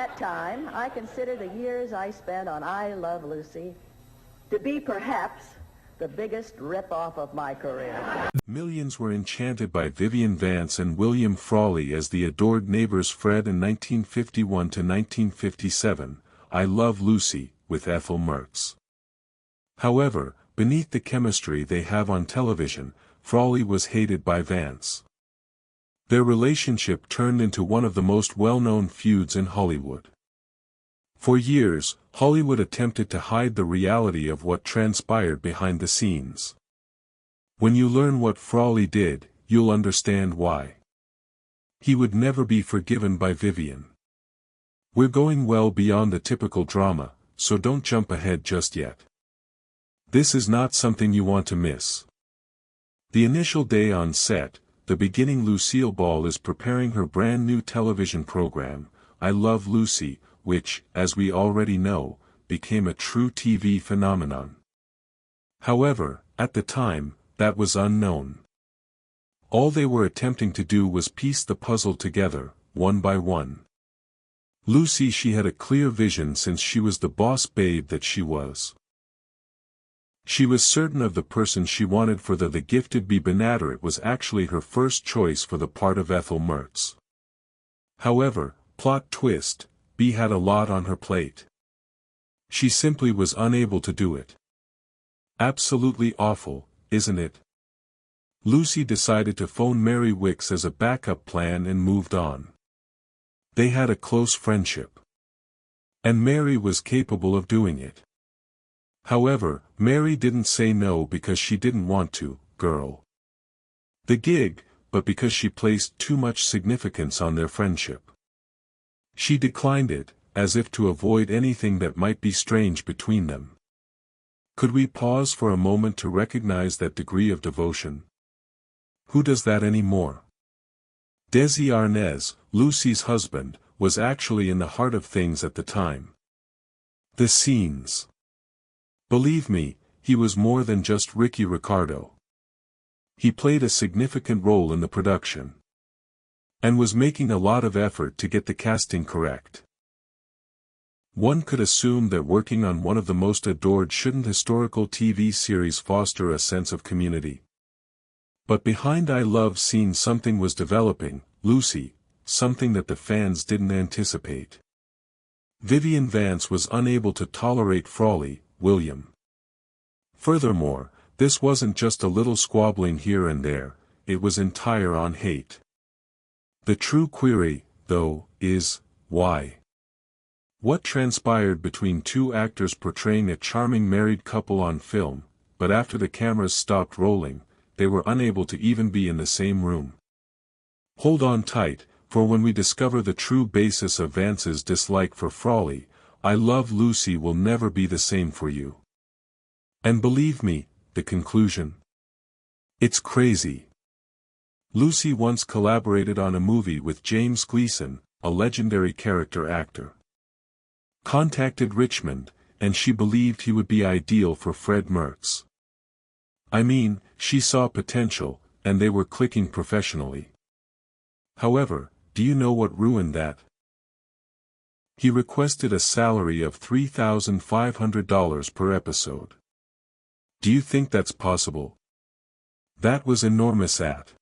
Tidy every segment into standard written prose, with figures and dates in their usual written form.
that time, I consider the years I spent on I Love Lucy to be perhaps the biggest rip-off of my career. Millions were enchanted by Vivian Vance and William Frawley as the adored neighbors Fred in 1951 to 1957, I Love Lucy, with Ethel Mertz. However, beneath the chemistry they have on television, Frawley was hated by Vance. Their relationship turned into one of the most well-known feuds in Hollywood. For years, Hollywood attempted to hide the reality of what transpired behind the scenes. When you learn what Frawley did, you'll understand why. He would never be forgiven by Vivian. We're going well beyond the typical drama, so don't jump ahead just yet. This is not something you want to miss. The initial day on set, the beginning Lucille Ball is preparing her brand new television program, I Love Lucy, which, as we already know, became a true TV phenomenon. However, at the time, that was unknown. All they were attempting to do was piece the puzzle together, one by one. Lucy, she had a clear vision since she was the boss babe that she was. She was certain of the person she wanted for the gifted Bea Benaderet. It was actually her first choice for the part of Ethel Mertz. However, plot twist, Bea had a lot on her plate. She simply was unable to do it. Absolutely awful, isn't it? Lucy decided to phone Mary Wickes as a backup plan and moved on. They had a close friendship. And Mary was capable of doing it. However, Mary didn't say no because she didn't want to, girl. The gig, but because she placed too much significance on their friendship. She declined it, as if to avoid anything that might be strange between them. Could we pause for a moment to recognize that degree of devotion? Who does that anymore? Desi Arnaz, Lucy's husband, was actually in the heart of things at the time. The scenes. Believe me, he was more than just Ricky Ricardo. He played a significant role in the production. And was making a lot of effort to get the casting correct. One could assume that working on one of the most adored historical TV series foster a sense of community. But behind I Love scene something was developing, Lucy, something that the fans didn't anticipate. Vivian Vance was unable to tolerate Frawley, William. Furthermore, this wasn't just a little squabbling here and there, it was entire on hate. The true query, though, is, why? What transpired between two actors portraying a charming married couple on film, but after the cameras stopped rolling, they were unable to even be in the same room? Hold on tight, for when we discover the true basis of Vance's dislike for Frawley, I Love Lucy will never be the same for you. And believe me, the conclusion? It's crazy. Lucy once collaborated on a movie with James Gleason, a legendary character actor. Contacted Richmond, and she believed he would be ideal for Fred Mertz. I mean, she saw potential, and they were clicking professionally. However, do you know what ruined that? He requested a salary of $3,500 per episode. Do you think that's possible? That was enormous at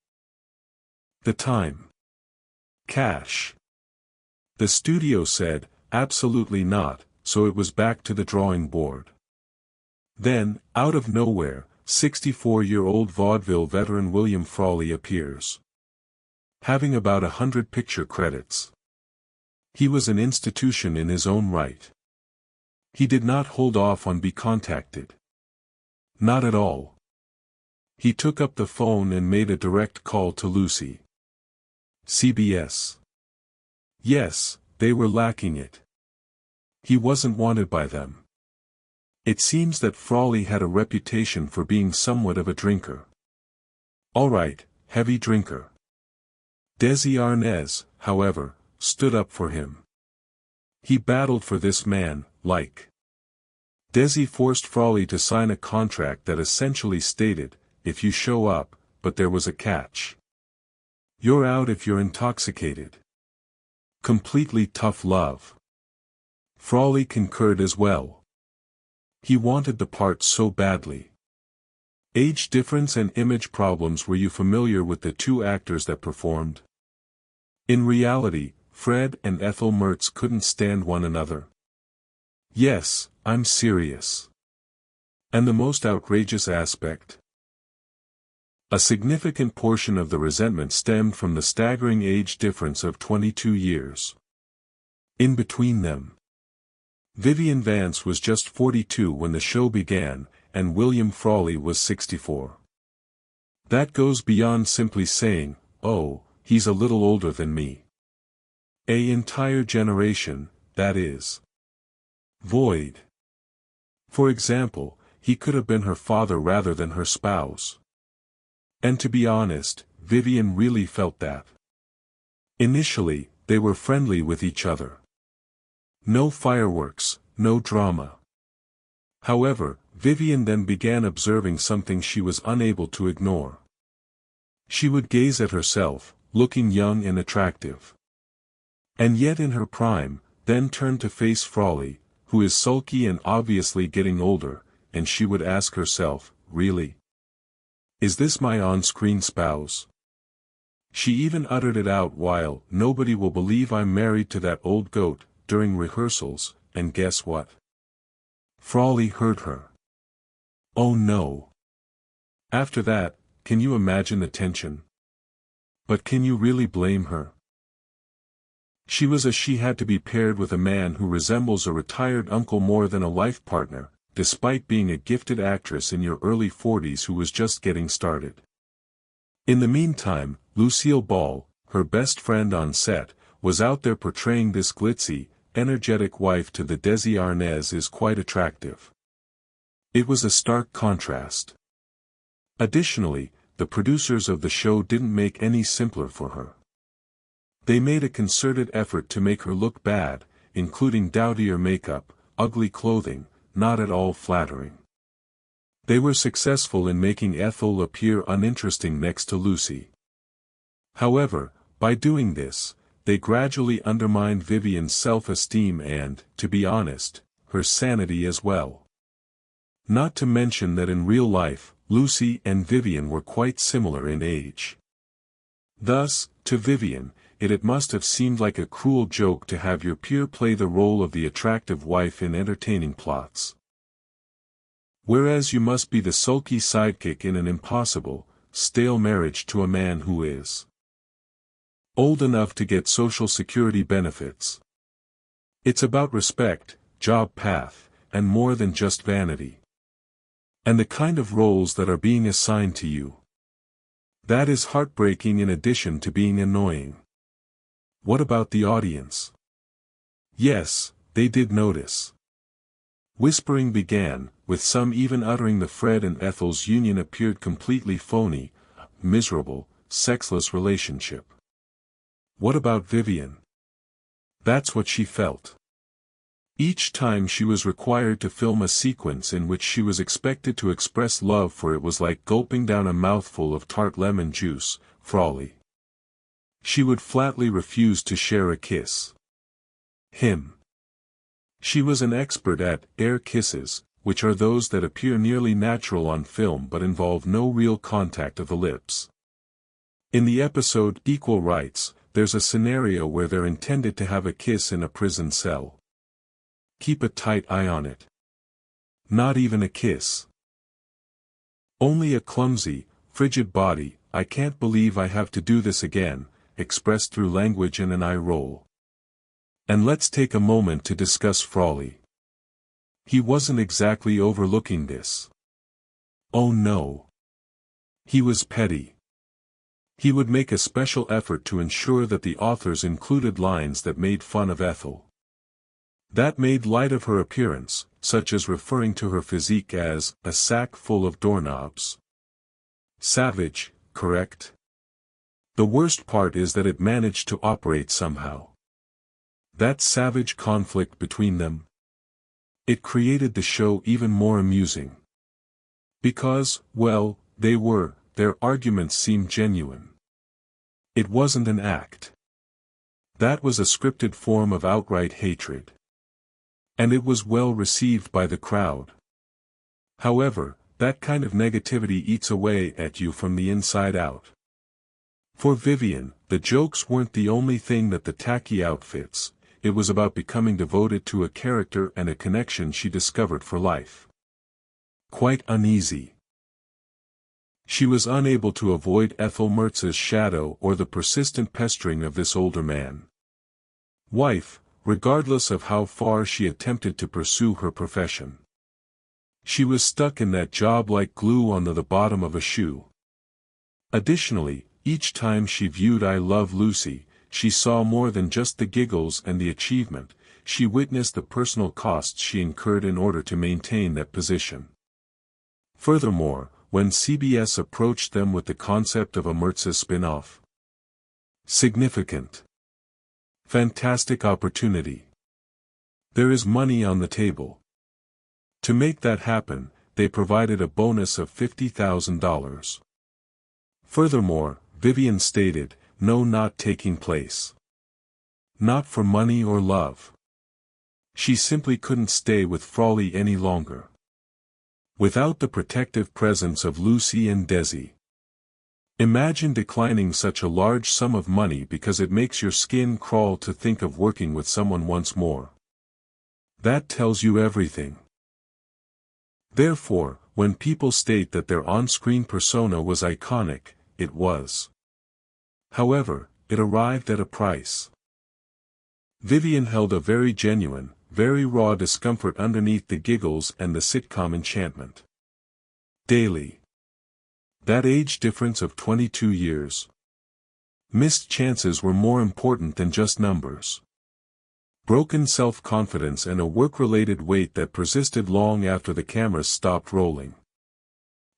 the time. Cash. The studio said, absolutely not, so it was back to the drawing board. Then, out of nowhere, 64-year-old vaudeville veteran William Frawley appears. Having about 100 picture credits. He was an institution in his own right. He did not hold off on being contacted. Not at all. He took up the phone and made a direct call to Lucy. CBS. Yes, they were lacking it. He wasn't wanted by them. It seems that Frawley had a reputation for being somewhat of a drinker. Alright, heavy drinker. Desi Arnaz, however, stood up for him. He battled for this man, like. Desi forced Frawley to sign a contract that essentially stated, if you show up, but there was a catch. You're out if you're intoxicated. Completely tough love. Frawley concurred as well. He wanted the part so badly. Age difference and image problems. Were you familiar with the two actors that performed? In reality, Fred and Ethel Mertz couldn't stand one another. Yes, I'm serious. And the most outrageous aspect? A significant portion of the resentment stemmed from the staggering age difference of 22 years. In between them, Vivian Vance was just 42 when the show began, and William Frawley was 64. That goes beyond simply saying, "Oh, he's a little older than me." An entire generation, that is. Void. For example, he could have been her father rather than her spouse. And to be honest, Vivian really felt that. Initially, they were friendly with each other. No fireworks, no drama. However, Vivian then began observing something she was unable to ignore. She would gaze at herself, looking young and attractive. And yet in her prime, then turn to face Frawley, who is sulky and obviously getting older, and she would ask herself, really? Is this my on-screen spouse? She even uttered it out while, "Nobody will believe I'm married to that old goat," during rehearsals, and guess what? Frawley heard her. Oh no. After that, can you imagine the tension? But can you really blame her? She had to be paired with a man who resembles a retired uncle more than a life partner, despite being a gifted actress in your early 40s who was just getting started. In the meantime, Lucille Ball, her best friend on set, was out there portraying this glitzy, energetic wife to the Desi Arnaz is quite attractive. It was a stark contrast. Additionally, the producers of the show didn't make any simpler for her. They made a concerted effort to make her look bad, including dowdier makeup, ugly clothing, not at all flattering. They were successful in making Ethel appear uninteresting next to Lucy. However, by doing this, they gradually undermined Vivian's self-esteem and, to be honest, her sanity as well. Not to mention that in real life, Lucy and Vivian were quite similar in age. Thus, to Vivian, it must have seemed like a cruel joke to have your peer play the role of the attractive wife in entertaining plots. Whereas you must be the sulky sidekick in an impossible, stale marriage to a man who is old enough to get Social Security benefits. It's about respect, job path, and more than just vanity. And the kind of roles that are being assigned to you. That is heartbreaking in addition to being annoying. What about the audience? Yes, they did notice. Whispering began, with some even uttering the Fred and Ethel's union appeared completely phony, miserable, sexless relationship. What about Vivian? That's what she felt. Each time she was required to film a sequence in which she was expected to express love, for it was like gulping down a mouthful of tart lemon juice, Frawley. She would flatly refuse to share a kiss. Him. She was an expert at air kisses, which are those that appear nearly natural on film but involve no real contact of the lips. In the episode Equal Rights, there's a scenario where they're intended to have a kiss in a prison cell. Keep a tight eye on it. Not even a kiss. Only a clumsy, frigid body, "I can't believe I have to do this again," expressed through language and an eye roll. And let's take a moment to discuss Frawley. He wasn't exactly overlooking this. Oh no. He was petty. He would make a special effort to ensure that the authors included lines that made fun of Ethel. That made light of her appearance, such as referring to her physique as a sack full of doorknobs. Savage, correct? The worst part is that it managed to operate somehow. That savage conflict between them. It created the show even more amusing. Because, well, their arguments seemed genuine. It wasn't an act. That was a scripted form of outright hatred. And it was well received by the crowd. However, that kind of negativity eats away at you from the inside out. For Vivian, the jokes weren't the only thing that the tacky outfits, it was about becoming devoted to a character and a connection she discovered for life. Quite uneasy. She was unable to avoid Ethel Mertz's shadow or the persistent pestering of this older man. Wife, regardless of how far she attempted to pursue her profession. She was stuck in that job like glue onto the bottom of a shoe. Additionally, each time she viewed I Love Lucy, she saw more than just the giggles and the achievement, she witnessed the personal costs she incurred in order to maintain that position. Furthermore, when CBS approached them with the concept of a Mertz's spin-off. Significant. Fantastic opportunity. There is money on the table. To make that happen, they provided a bonus of $50,000. Furthermore, Vivian stated, no, not taking place. Not for money or love. She simply couldn't stay with Frawley any longer. Without the protective presence of Lucy and Desi. Imagine declining such a large sum of money because it makes your skin crawl to think of working with someone once more. That tells you everything. Therefore, when people state that their on-screen persona was iconic, it was. However, it arrived at a price. Vivian held a very genuine, very raw discomfort underneath the giggles and the sitcom enchantment. Daily. That age difference of 22 years. Missed chances were more important than just numbers. Broken self-confidence and a work-related weight that persisted long after the cameras stopped rolling.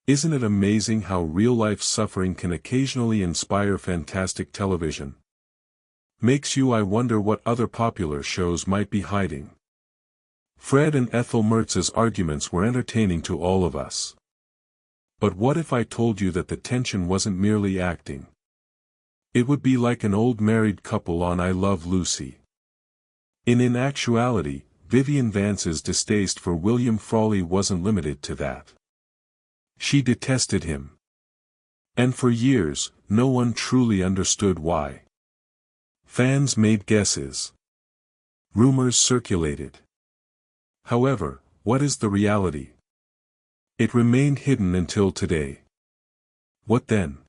Isn't it amazing how real-life suffering can occasionally inspire fantastic television? Makes you wonder what other popular shows might be hiding. Fred and Ethel Mertz's arguments were entertaining to all of us. But what if I told you that the tension wasn't merely acting? It would be like an old married couple on I Love Lucy. In actuality, Vivian Vance's distaste for William Frawley wasn't limited to that. She detested him. And for years, no one truly understood why. Fans made guesses. Rumors circulated. However, what is the reality? It remained hidden until today. What then?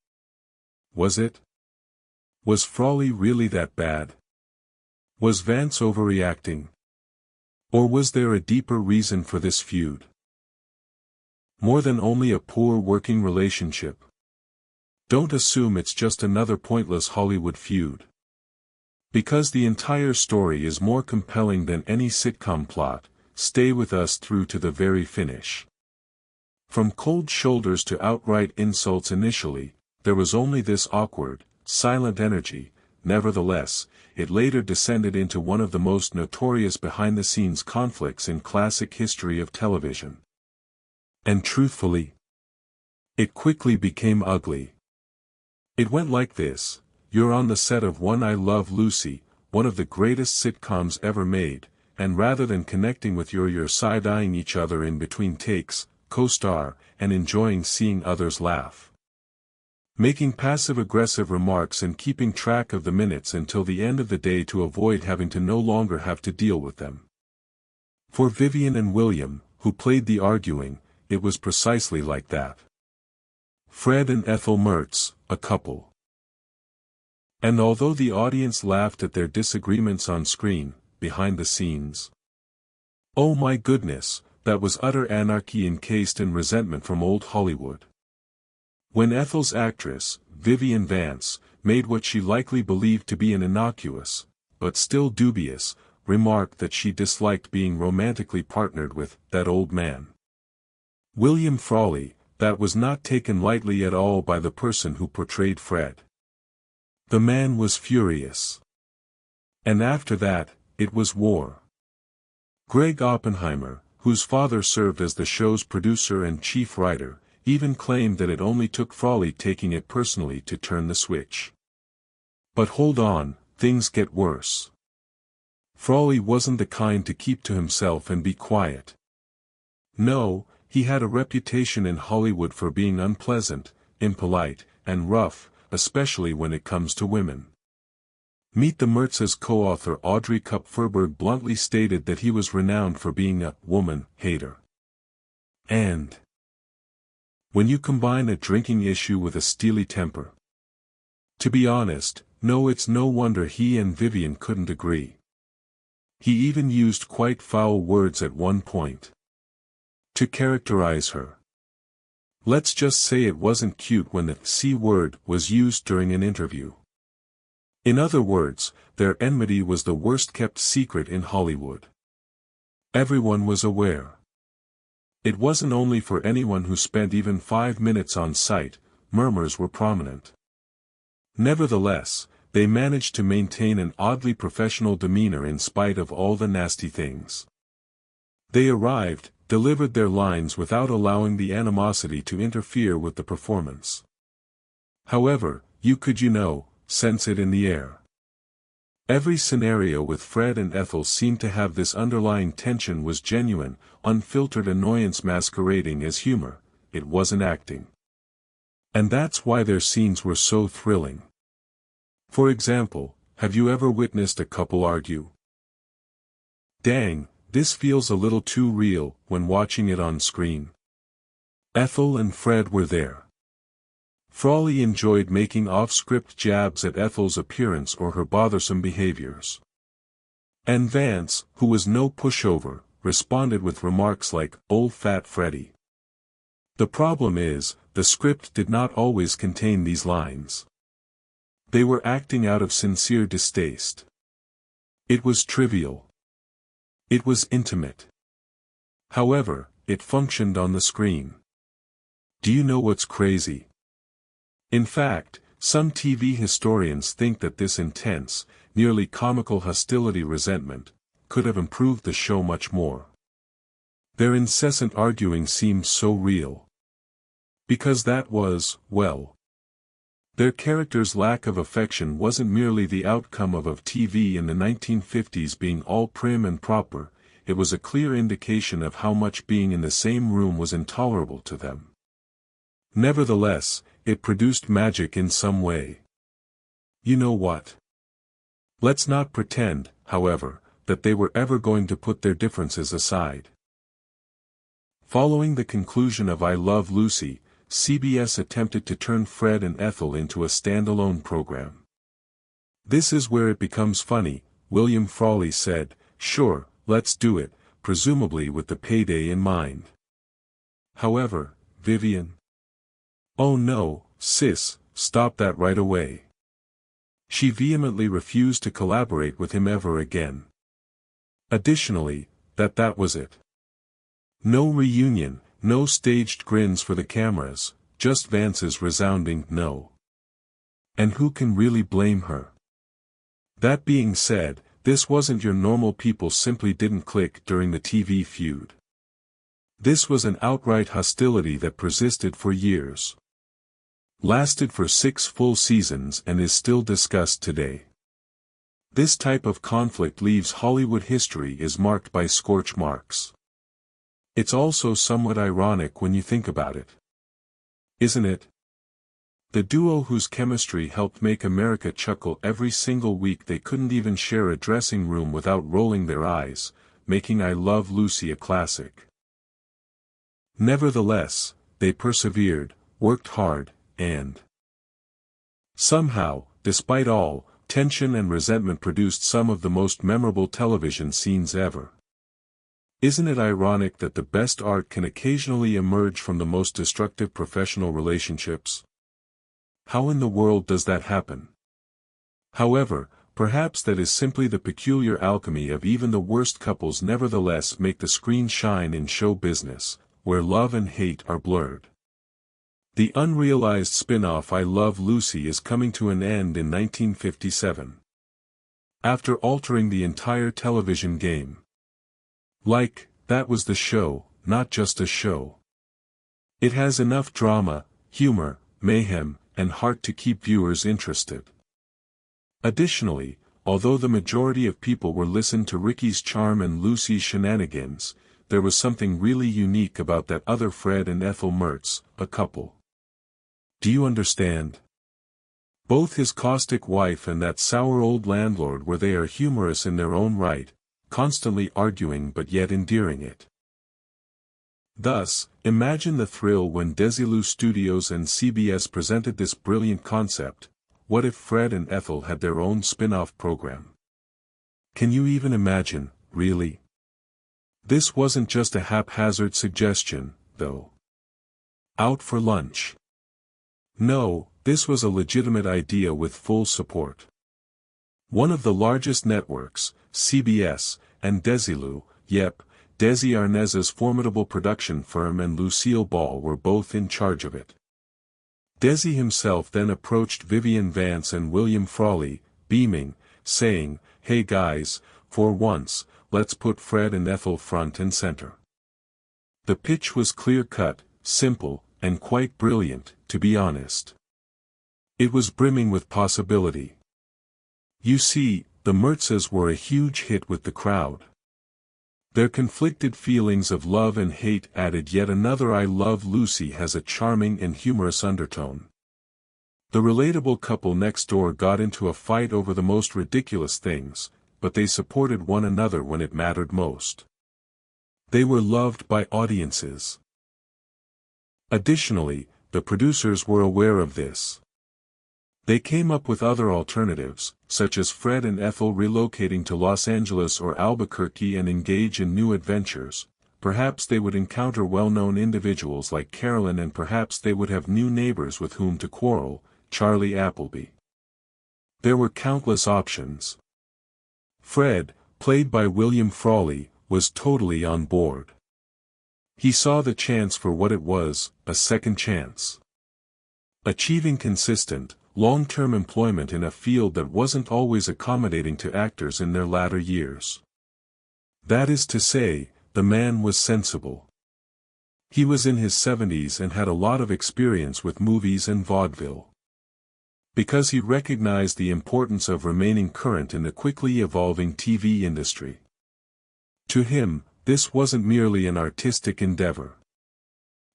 Was Frawley really that bad? Was Vance overreacting? Or was there a deeper reason for this feud? More than only a poor working relationship. Don't assume it's just another pointless Hollywood feud. Because the entire story is more compelling than any sitcom plot, stay with us through to the very finish. From cold shoulders to outright insults initially, there was only this awkward, silent energy. Nevertheless, it later descended into one of the most notorious behind-the-scenes conflicts in classic history of television. And truthfully, it quickly became ugly. It went like this: you're on the set of One I Love Lucy, one of the greatest sitcoms ever made, and rather than connecting with you're side-eyeing each other in between takes, co-star, and enjoying seeing others laugh. Making passive-aggressive remarks and keeping track of the minutes until the end of the day to avoid having to no longer have to deal with them. For Vivian and William, who played the arguing, it was precisely like that. Fred and Ethel Mertz, a couple. And although the audience laughed at their disagreements on screen, behind the scenes, oh my goodness, that was utter anarchy encased in resentment from old Hollywood. When Ethel's actress, Vivian Vance, made what she likely believed to be an innocuous, but still dubious, remark that she disliked being romantically partnered with that old man, William Frawley, that was not taken lightly at all by the person who portrayed Fred. The man was furious. And after that, it was war. Greg Oppenheimer, whose father served as the show's producer and chief writer, even claimed that it only took Frawley taking it personally to turn the switch. But hold on, things get worse. Frawley wasn't the kind to keep to himself and be quiet. No, he had a reputation in Hollywood for being unpleasant, impolite, and rough, especially when it comes to women. Meet the Mertz's co-author Audrey Kupferberg bluntly stated that he was renowned for being a woman-hater. And when you combine a drinking issue with a steely temper. To be honest, no, it's no wonder he and Vivian couldn't agree. He even used quite foul words at one point to characterize her. Let's just say it wasn't cute when the C word was used during an interview. In other words, their enmity was the worst-kept secret in Hollywood. Everyone was aware. It wasn't only for anyone who spent even 5 minutes on site, murmurs were prominent. Nevertheless, they managed to maintain an oddly professional demeanor in spite of all the nasty things. They arrived, delivered their lines without allowing the animosity to interfere with the performance. However, you could sense it in the air. Every scenario with Fred and Ethel seemed to have this underlying tension was genuine, unfiltered annoyance masquerading as humor. It wasn't acting. And that's why their scenes were so thrilling. For example, have you ever witnessed a couple argue? Dang, this feels a little too real when watching it on screen. Ethel and Fred were there. Frawley enjoyed making off-script jabs at Ethel's appearance or her bothersome behaviors. And Vance, who was no pushover, responded with remarks like, "Old fat Freddy." The problem is, the script did not always contain these lines. They were acting out of sincere distaste. It was trivial. It was intimate. However, it functioned on the screen. Do you know what's crazy? In fact, some TV historians think that this intense, nearly comical resentment, could have improved the show much more. Their incessant arguing seemed so real. Because that was, well, their characters' lack of affection wasn't merely the outcome of TV in the 1950s being all prim and proper, it was a clear indication of how much being in the same room was intolerable to them. Nevertheless, it produced magic in some way. You know what? Let's not pretend, however, that they were ever going to put their differences aside. Following the conclusion of I Love Lucy, CBS attempted to turn Fred and Ethel into a standalone program. This is where it becomes funny, William Frawley said, "Sure, let's do it," presumably with the payday in mind. However, Vivian? "Oh no, sis, stop that right away." She vehemently refused to collaborate with him ever again. Additionally, that was it. No reunion, no staged grins for the cameras, just Vance's resounding no. And who can really blame her? That being said, this wasn't your normal people simply didn't click during the TV feud. This was an outright hostility that persisted for years. Lasted for 6 full seasons and is still discussed today. This type of conflict leaves Hollywood history is marked by scorch marks. It's also somewhat ironic when you think about it. Isn't it? The duo whose chemistry helped make America chuckle every single week they couldn't even share a dressing room without rolling their eyes, making I Love Lucy a classic. Nevertheless, they persevered, worked hard, and somehow, despite all, tension and resentment produced some of the most memorable television scenes ever. Isn't it ironic that the best art can occasionally emerge from the most destructive professional relationships? How in the world does that happen? However, perhaps that is simply the peculiar alchemy of even the worst couples nevertheless make the screen shine in show business, where love and hate are blurred. The unrealized spin-off I Love Lucy is coming to an end in 1957. After altering the entire television game. That was the show, not just a show. It has enough drama, humor, mayhem, and heart to keep viewers interested. Additionally, although the majority of people were listening to Ricky's charm and Lucy's shenanigans, there was something really unique about that other Fred and Ethel Mertz, a couple. Do you understand? Both his caustic wife and that sour old landlord where they are humorous in their own right, constantly arguing but yet endearing it. Thus, imagine the thrill when Desilu Studios and CBS presented this brilliant concept. What if Fred and Ethel had their own spin-off program? Can you even imagine, really? This wasn't just a haphazard suggestion, though. Out for lunch. No, this was a legitimate idea with full support. One of the largest networks, CBS, and Desilu, yep, Desi Arnaz's formidable production firm and Lucille Ball were both in charge of it. Desi himself then approached Vivian Vance and William Frawley, beaming, saying, "Hey guys, for once, let's put Fred and Ethel front and center." The pitch was clear-cut, simple, and quite brilliant, to be honest. It was brimming with possibility. You see, the Mertzes were a huge hit with the crowd. Their conflicted feelings of love and hate added yet another I Love Lucy has a charming and humorous undertone. The relatable couple next door got into a fight over the most ridiculous things, but they supported one another when it mattered most. They were loved by audiences. Additionally, the producers were aware of this. They came up with other alternatives, such as Fred and Ethel relocating to Los Angeles or Albuquerque and engage in new adventures. Perhaps they would encounter well-known individuals like Carolyn, and perhaps they would have new neighbors with whom to quarrel, Charlie Appleby. There were countless options. Fred, played by William Frawley, was totally on board. He saw the chance for what it was, a second chance. Achieving consistent, long-term employment in a field that wasn't always accommodating to actors in their latter years. That is to say, the man was sensible. He was in his 70s and had a lot of experience with movies and vaudeville. Because he recognized the importance of remaining current in the quickly evolving TV industry. To him, this wasn't merely an artistic endeavor.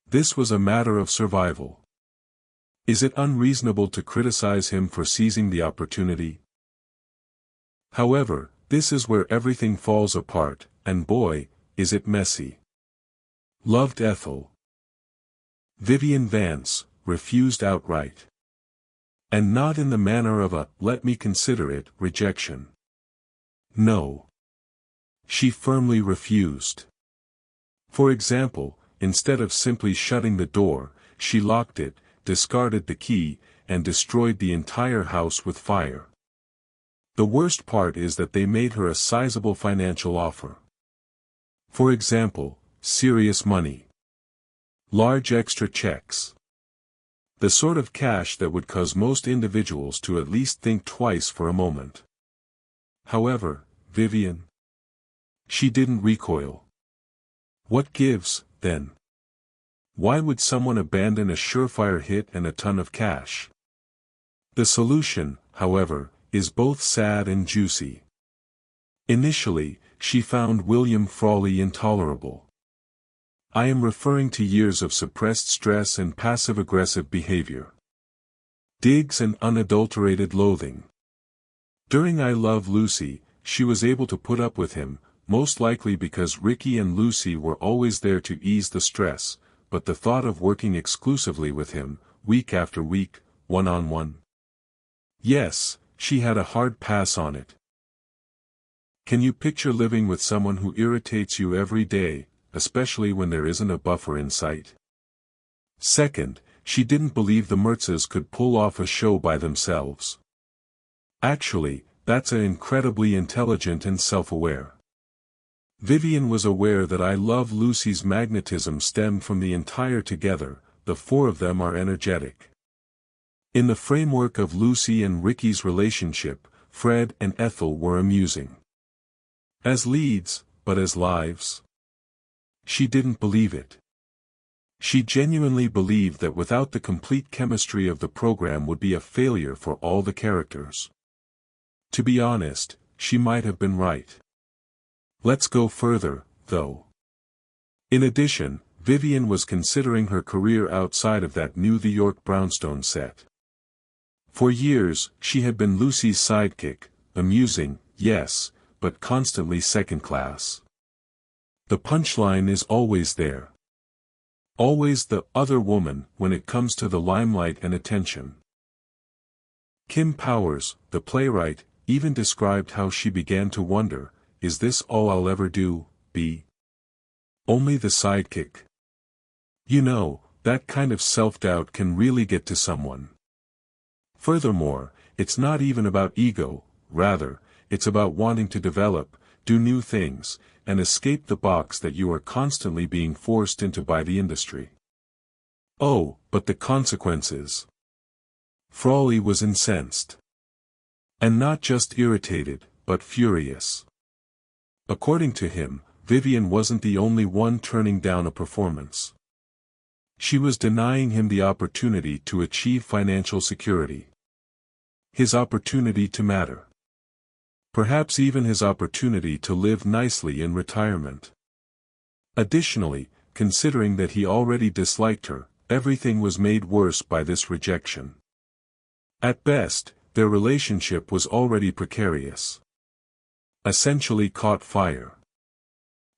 This was a matter of survival. Is it unreasonable to criticize him for seizing the opportunity? However, this is where everything falls apart, and boy, is it messy. Loved Ethel. Vivian Vance refused outright. And not in the manner of a "let me consider it" rejection. No. She firmly refused. For example, instead of simply shutting the door, she locked it, discarded the key, and destroyed the entire house with fire. The worst part is that they made her a sizable financial offer. For example, serious money. Large extra checks. The sort of cash that would cause most individuals to at least think twice for a moment. However, Vivian. She didn't recoil. What gives, then? Why would someone abandon a surefire hit and a ton of cash? The solution, however, is both sad and juicy. Initially, she found William Frawley intolerable. I am referring to years of suppressed stress and passive-aggressive behavior. Digs and unadulterated loathing. During I Love Lucy, she was able to put up with him, most likely because Ricky and Lucy were always there to ease the stress, but the thought of working exclusively with him, week after week, one-on-one. Yes, she had a hard pass on it. Can you picture living with someone who irritates you every day, especially when there isn't a buffer in sight? Second, she didn't believe the Mertzes could pull off a show by themselves. Actually, that's incredibly intelligent and self-aware. Vivian was aware that I Love Lucy's magnetism stemmed from the entire together, the four of them are energetic. In the framework of Lucy and Ricky's relationship, Fred and Ethel were amusing. As leads, but as lives? She didn't believe it. She genuinely believed that without the complete chemistry of the program would be a failure for all the characters. To be honest, she might have been right. Let's go further, though. In addition, Vivian was considering her career outside of that New York brownstone set. For years, she had been Lucy's sidekick, amusing, yes, but constantly second class. The punchline is always there. Always the other woman when it comes to the limelight and attention. Kim Powers, the playwright, even described how she began to wonder, is this all I'll ever do, be only the sidekick? You know, that kind of self-doubt can really get to someone. Furthermore, it's not even about ego, rather, it's about wanting to develop, do new things, and escape the box that you are constantly being forced into by the industry. Oh, but the consequences. Frawley was incensed. And not just irritated, but furious. According to him, Vivian wasn't the only one turning down a performance. She was denying him the opportunity to achieve financial security. His opportunity to matter. Perhaps even his opportunity to live nicely in retirement. Additionally, considering that he already disliked her, everything was made worse by this rejection. At best, their relationship was already precarious. Essentially caught fire.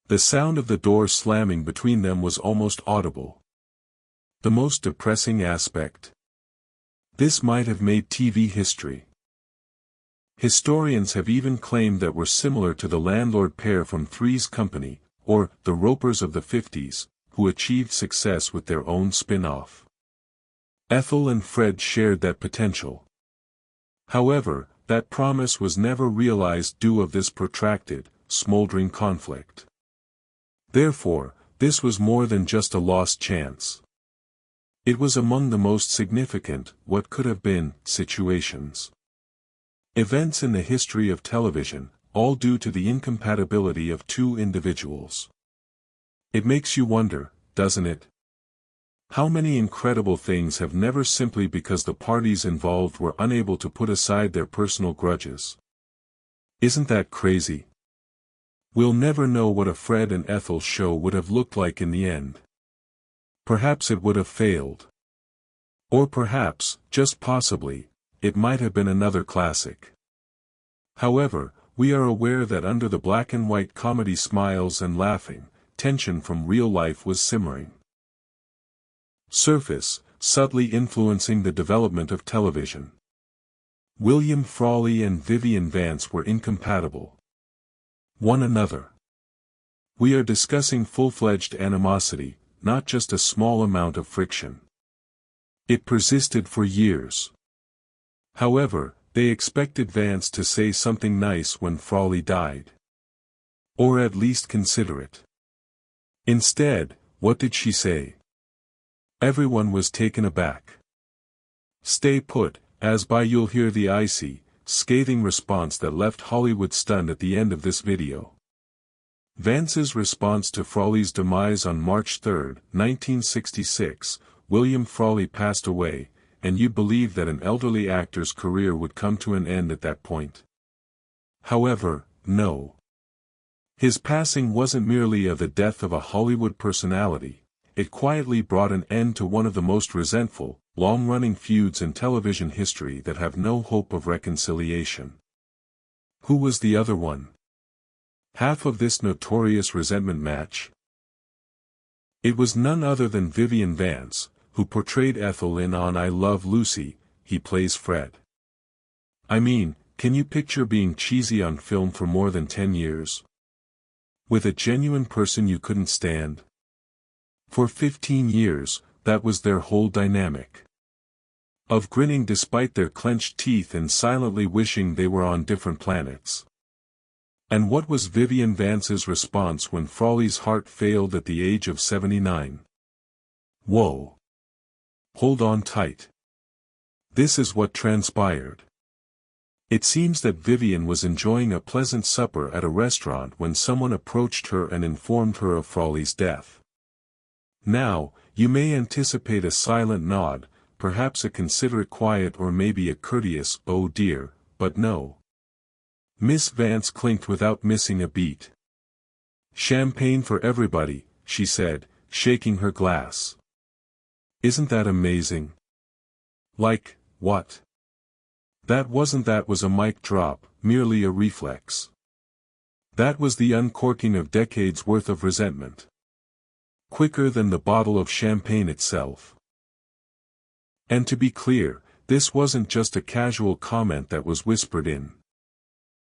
The sound of the door slamming between them was almost audible. The most depressing aspect. This might have made TV history. Historians have even claimed that we're similar to the landlord pair from Three's Company, or the Ropers of the 50s, who achieved success with their own spin-off. Ethel and Fred shared that potential. However, that promise was never realized due to this protracted, smoldering conflict. Therefore, this was more than just a lost chance. It was among the most significant, what could have been, situations. Events in the history of television, all due to the incompatibility of two individuals. It makes you wonder, doesn't it? How many incredible things have never simply because the parties involved were unable to put aside their personal grudges. Isn't that crazy? We'll never know what a Fred and Ethel show would have looked like in the end. Perhaps it would have failed. Or perhaps, just possibly, it might have been another classic. However, we are aware that under the black and white comedy smiles and laughing, tension from real life was simmering. Surface, subtly influencing the development of television. William Frawley and Vivian Vance were incompatible. One another. We are discussing full-fledged animosity, not just a small amount of friction. It persisted for years. However, they expected Vance to say something nice when Frawley died. Or at least considerate. Instead, what did she say? Everyone was taken aback. Stay put, as by you'll hear the icy, scathing response that left Hollywood stunned at the end of this video. Vance's response to Frawley's demise on March 3, 1966, William Frawley passed away, and you believe that an elderly actor's career would come to an end at that point. However, no. His passing wasn't merely the death of a Hollywood personality, it quietly brought an end to one of the most resentful, long-running feuds in television history that have no hope of reconciliation. Who was the other one? Half of this notorious resentment match? It was none other than Vivian Vance, who portrayed Ethel in On I Love Lucy. He plays Fred. I mean, can you picture being cheesy on film for more than 10 years? With a genuine person you couldn't stand? For 15 years, that was their whole dynamic. Of grinning despite their clenched teeth and silently wishing they were on different planets. And what was Vivian Vance's response when Frawley's heart failed at the age of 79? Whoa. Hold on tight. This is what transpired. It seems that Vivian was enjoying a pleasant supper at a restaurant when someone approached her and informed her of Frawley's death. Now, you may anticipate a silent nod, perhaps a considerate quiet or maybe a courteous, "Oh dear," but no. Miss Vance clinked without missing a beat. "Champagne for everybody," she said, shaking her glass. "Isn't that amazing?" "Like, what?" That was a mic drop, merely a reflex. That was the uncorking of decades' worth of resentment. Quicker than the bottle of champagne itself. And to be clear, this wasn't just a casual comment that was whispered in.